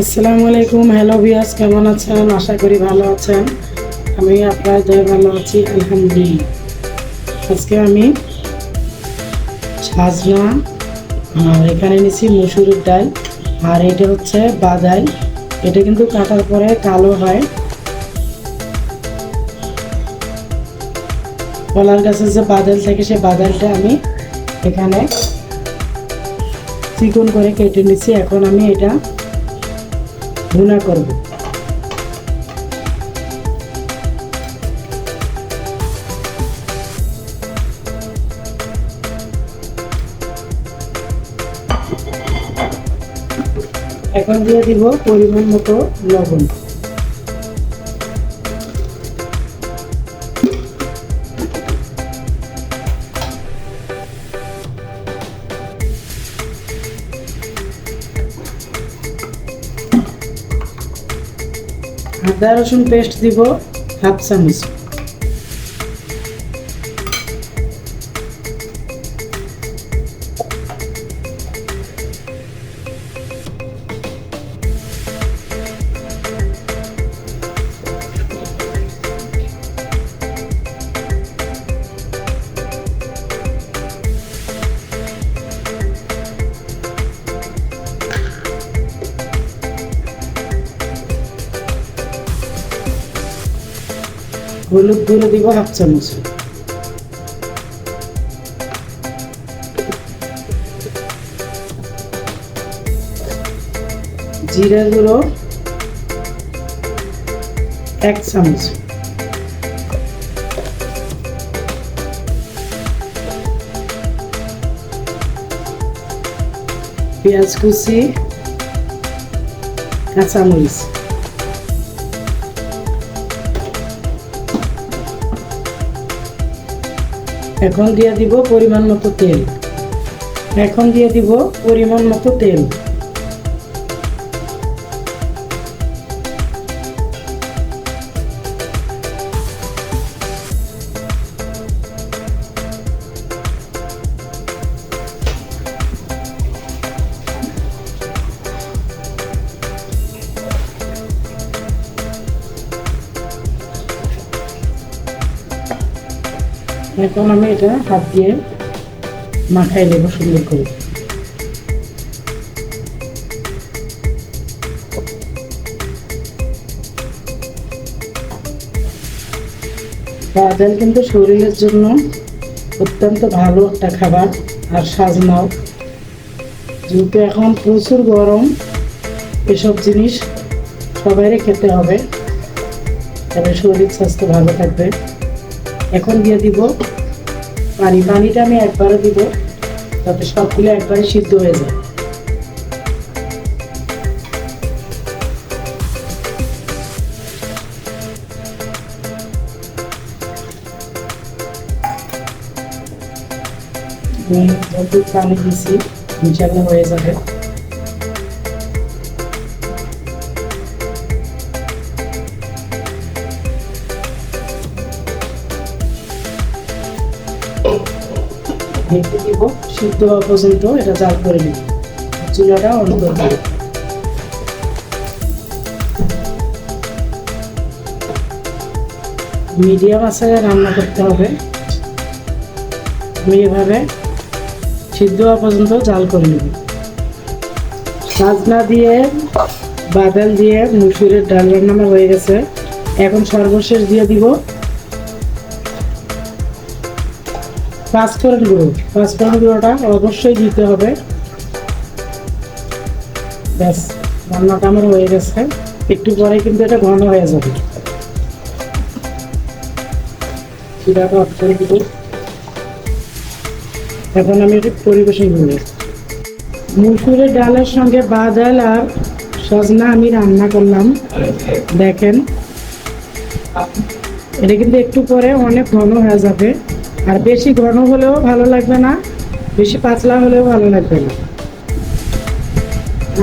আসসালামু আলাইকুম। Hello viewers, কেমন আছেন? আশা করি ভালো আছেন। আমি আপনার দয়ে ভালো আছি, আলহামদুলিল্লাহ। আজকে আমি সাজনা আর এখানে নিয়েছি মসুরের ডাল, আর এটা হচ্ছে বাদাই। এটা কিন্তু কাটার পরে কালো হয়। কলার গাছের যে বাদাল থাকে সেই বাদালটা আমি এখানে চিকন করে কেটে নিচ্ছি। এখন আমি এটা ভুনা করব। এখন দিয়ে দিব পরিমাণ মতো লবণ। আদা রসুন পেস্ট দিব হাফ চামচ। হলুদ গুঁড়ো দিব হাফ চামচ। জিরা গুঁড়ো 1 চামচ। পেঁয়াজ কুচি, কাঁচামরিচ। এখন দিয়ে দিব পরিমাণ মতো তেল। এখন দিয়ে দিব পরিমাণ মতো তেল। এখন আমি এটা হাত দিয়ে মাখাই নেব সুন্দর করে। বাদাম কিন্তু শরীরের জন্য অত্যন্ত ভালো একটা খাবার। আর সাজনাও, যেহেতু এখন প্রচুর গরম, এসব জিনিস সবাইরে খেতে হবে, তবে শরীর স্বাস্থ্য ভালো থাকবে। এখন দিয়ে দিব পানি। পানিটা আমি একবারে দিব যাতে সবগুলো একবারে সিদ্ধ হয়ে যায়। যত পানি দিছি ইনশাআল্লাহ হয়ে যাবে। ঢেকে দিব সিদ্ধ হওয়া পর্যন্ত। এটা জাল করে নিব। চুলাটা অন করে দেব। মিডিয়াম আঁচে রান্না করতে হবে। আমি এভাবে সিদ্ধ হওয়া পর্যন্ত জাল করে নেব। সাজনা দিয়ে বাদাল দিয়ে মসুরের ডাল রান্না হয়ে গেছে। এখন সর্বশেষ দিয়ে দিব পাঁচফোড়ন গুঁড়ো। পাঁচফোড়ন গুঁড়োটা অবশ্যই দিতে হবে। ব্যাস, রান্নাটা আমার হয়ে গেছে। একটু পরে কিন্তু এটা ঘন হয়ে যাবে। চুলাটা অফ করে দিব। এখন আমি এটা পরিবেশন করব। মসুরের ডালের সঙ্গে বাদাল আর সজনা আমি রান্না করলাম, দেখেন। এটা কিন্তু একটু পরে অনেক ঘন হয়ে যাবে। আর বেশি ঘন হলেও ভালো লাগবে না, বেশি পাতলা হলেও ভালো লাগবে না।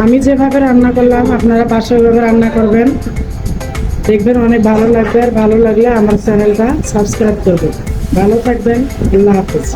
আমি যেভাবে রান্না করলাম আপনারা বাসায় ওইভাবে রান্না করবেন, দেখবেন অনেক ভালো লাগবে। আর ভালো লাগলে আমার চ্যানেলটা সাবস্ক্রাইব করবেন। ভালো থাকবেন। আল্লাহ হাফেজ।